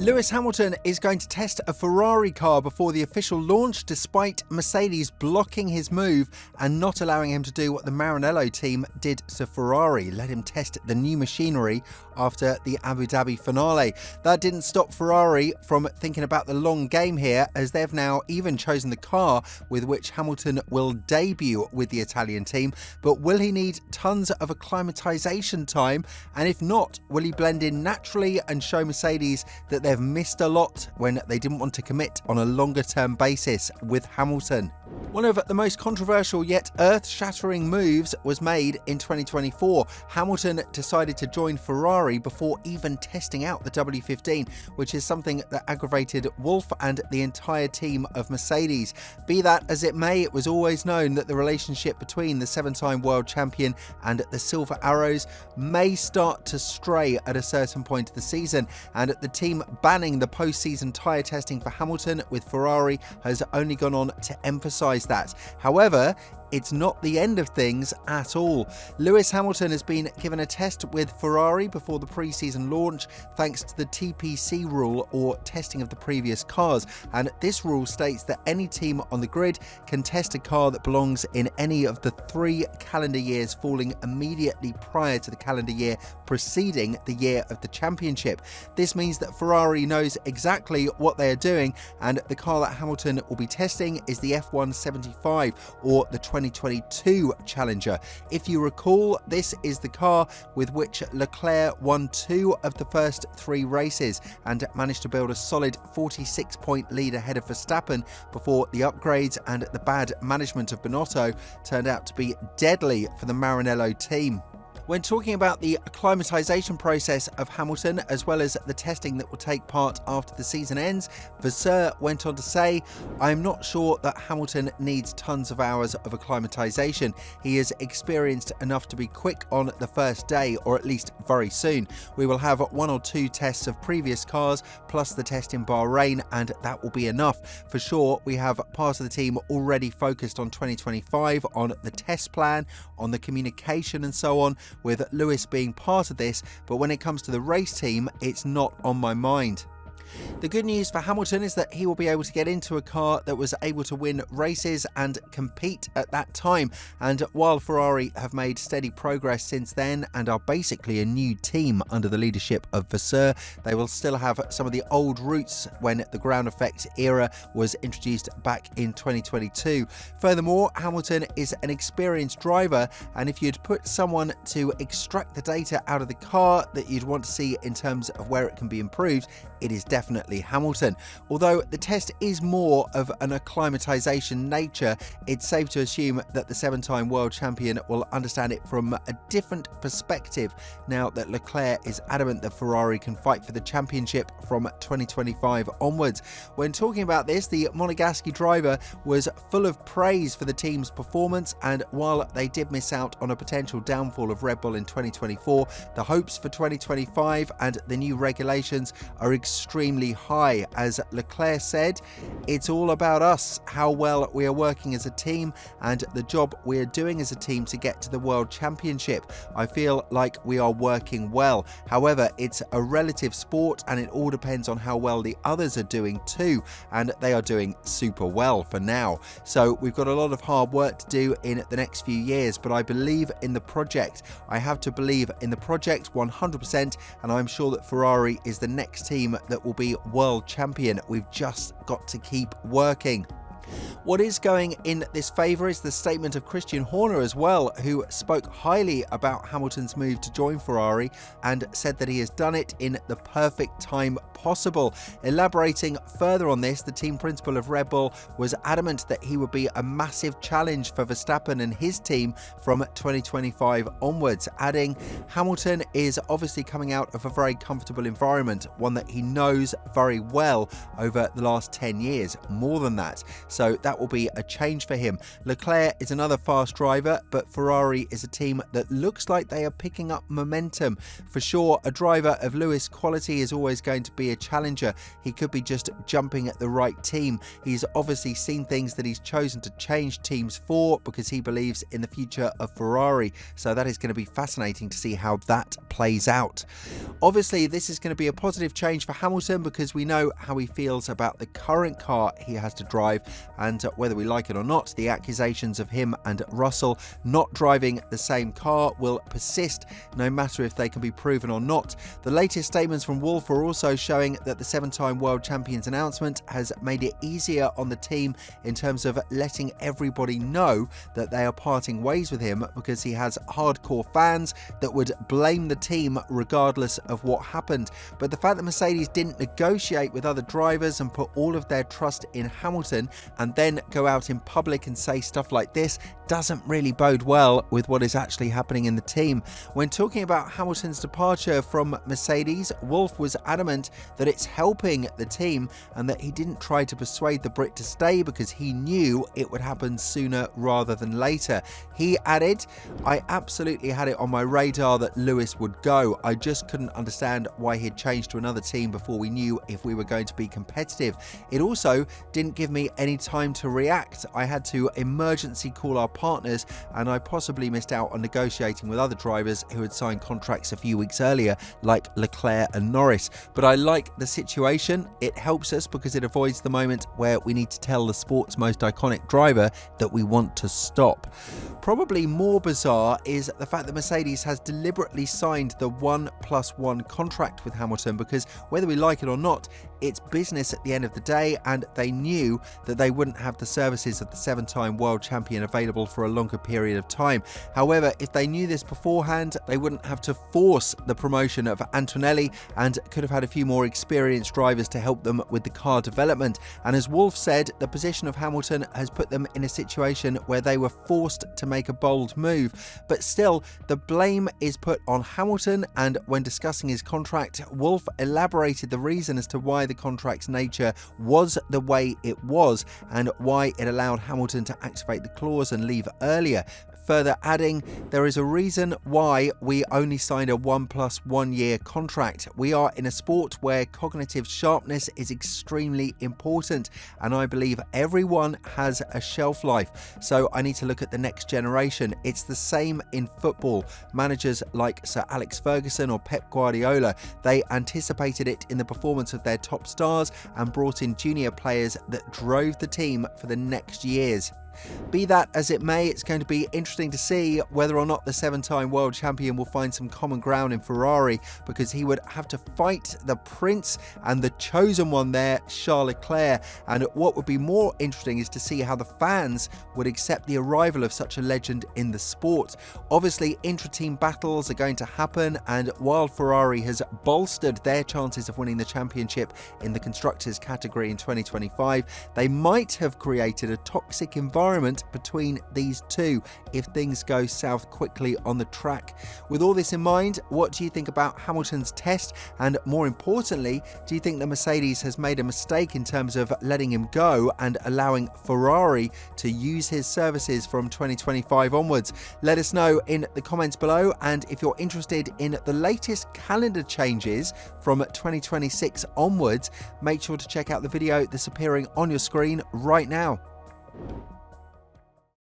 Lewis Hamilton is going to test a Ferrari car before the official launch, despite Mercedes blocking his move and not allowing him to do what the Maranello team did to Ferrari, let him test the new machinery after the Abu Dhabi finale. That didn't stop Ferrari from thinking about the long game here, as they've now even chosen the car with which Hamilton will debut with the Italian team. But will he need tons of acclimatization time? And if not, will he blend in naturally and show Mercedes that they've missed a lot when they didn't want to commit on a longer term basis with Hamilton? One of the most controversial yet earth-shattering moves was made in 2024. Hamilton decided to join Ferrari before even testing out the W15, which is something that aggravated Wolff and the entire team of Mercedes. Be that as it may, it was always known that the relationship between the seven-time world champion and the Silver Arrows may start to stray at a certain point of the season, and the team banning the post-season tyre testing for Hamilton with Ferrari has only gone on to emphasise that. However, it's not the end of things at all. Lewis Hamilton has been given a test with Ferrari before the pre-season launch thanks to the TPC rule, or testing of the previous cars, and this rule states that any team on the grid can test a car that belongs in any of the 3 calendar years falling immediately prior to the calendar year preceding the year of the championship. This means that Ferrari knows exactly what they are doing, and the car that Hamilton will be testing is the F175, or the 2022 Challenger. If you recall, this is the car with which Leclerc won 2 of the first 3 races and managed to build a solid 46-point lead ahead of Verstappen before the upgrades and the bad management of Binotto turned out to be deadly for the Maranello team. When talking about the acclimatization process of Hamilton, as well as the testing that will take part after the season ends, Vasseur went on to say, "I'm not sure that Hamilton needs tons of hours of acclimatization. He is experienced enough to be quick on the first day, or at least very soon. We will have 1 or 2 tests of previous cars, plus the test in Bahrain, and that will be enough. For sure, we have part of the team already focused on 2025, on the test plan, on the communication and so on, with Lewis being part of this, but when it comes to the race team, it's not on my mind." The good news for Hamilton is that he will be able to get into a car that was able to win races and compete at that time. And while Ferrari have made steady progress since then and are basically a new team under the leadership of Vasseur, they will still have some of the old roots when the ground effect era was introduced back in 2022. Furthermore, Hamilton is an experienced driver, and if you'd put someone to extract the data out of the car that you'd want to see in terms of where it can be improved, it is definitely Hamilton. Although the test is more of an acclimatization nature, it's safe to assume that the 7-time world champion will understand it from a different perspective now that Leclerc is adamant that Ferrari can fight for the championship from 2025 onwards. When talking about this, the Monegasque driver was full of praise for the team's performance, and while they did miss out on a potential downfall of Red Bull in 2024, the hopes for 2025 and the new regulations are extremely high. As Leclerc said, "It's all about us, how well we are working as a team and the job we are doing as a team to get to the World Championship. I feel like we are working well. However, it's a relative sport and it all depends on how well the others are doing too, and they are doing super well for now. So we've got a lot of hard work to do in the next few years, but I believe in the project. I have to believe in the project 100%, and I'm sure that Ferrari is the next team that will be world champion. We've just got to keep working." What is going in this favour is the statement of Christian Horner as well, who spoke highly about Hamilton's move to join Ferrari and said that he has done it in the perfect time possible. Elaborating further on this, the team principal of Red Bull was adamant that he would be a massive challenge for Verstappen and his team from 2025 onwards, adding, "Hamilton is obviously coming out of a very comfortable environment, one that he knows very well over the last 10 years, more than that. So that that will be a change for him. Leclerc is another fast driver, but Ferrari is a team that looks like they are picking up momentum. For sure, a driver of Lewis' quality is always going to be a challenger. He could be just jumping at the right team. He's obviously seen things that he's chosen to change teams for because he believes in the future of Ferrari. So that is going to be fascinating to see how that plays out. Obviously, this is going to be a positive change for Hamilton because we know how he feels about the current car he has to drive, and whether we like it or not, the accusations of him and Russell not driving the same car will persist no matter if they can be proven or not. The latest statements from Wolff are also showing that the 7-time world champion's announcement has made it easier on the team in terms of letting everybody know that they are parting ways with him because he has hardcore fans that would blame the team regardless of what happened. But the fact that Mercedes didn't negotiate with other drivers and put all of their trust in Hamilton and then go out in public and say stuff like this doesn't really bode well with what is actually happening in the team. When talking about Hamilton's departure from Mercedes, Wolff was adamant that it's helping the team and that he didn't try to persuade the Brit to stay because he knew it would happen sooner rather than later. He added, "I absolutely had it on my radar that Lewis would go. I just couldn't understand why he'd changed to another team before we knew if we were going to be competitive. It also didn't give me any time to react. I had to emergency call our partners, and I possibly missed out on negotiating with other drivers who had signed contracts a few weeks earlier, like Leclerc and Norris. But I like the situation. It helps us because it avoids the moment where we need to tell the sport's most iconic driver that we want to stop." Probably more bizarre is the fact that Mercedes has deliberately signed the 1+1 contract with Hamilton because whether we like it or not, it's business at the end of the day, and they knew that they wouldn't have the services of the 7-time world champion available for a longer period of time. However, if they knew this beforehand, they wouldn't have to force the promotion of Antonelli and could have had a few more experienced drivers to help them with the car development. And as Wolff said, the position of Hamilton has put them in a situation where they were forced to make a bold move. But still, the blame is put on Hamilton, and when discussing his contract, Wolff elaborated the reason as to why the contract's nature was the way it was and why it allowed Hamilton to activate the clause and leave earlier. Further adding, "There is a reason why we only signed a 1+1 year contract. We are in a sport where cognitive sharpness is extremely important, and I believe everyone has a shelf life. So I need to look at the next generation. It's the same in football. Managers like Sir Alex Ferguson or Pep Guardiola, they anticipated it in the performance of their top stars and brought in junior players that drove the team for the next years." Be that as it may, it's going to be interesting to see whether or not the 7-time world champion will find some common ground in Ferrari, because he would have to fight the prince and the chosen one there, Charles Leclerc. And what would be more interesting is to see how the fans would accept the arrival of such a legend in the sport. Obviously, intra-team battles are going to happen, and while Ferrari has bolstered their chances of winning the championship in the constructors category in 2025, they might have created a toxic environment between these two if things go south quickly on the track. With all this in mind, what do you think about Hamilton's test? And more importantly, do you think that Mercedes has made a mistake in terms of letting him go and allowing Ferrari to use his services from 2025 onwards? Let us know in the comments below, and if you're interested in the latest calendar changes from 2026 onwards, make sure to check out the video that's appearing on your screen right now.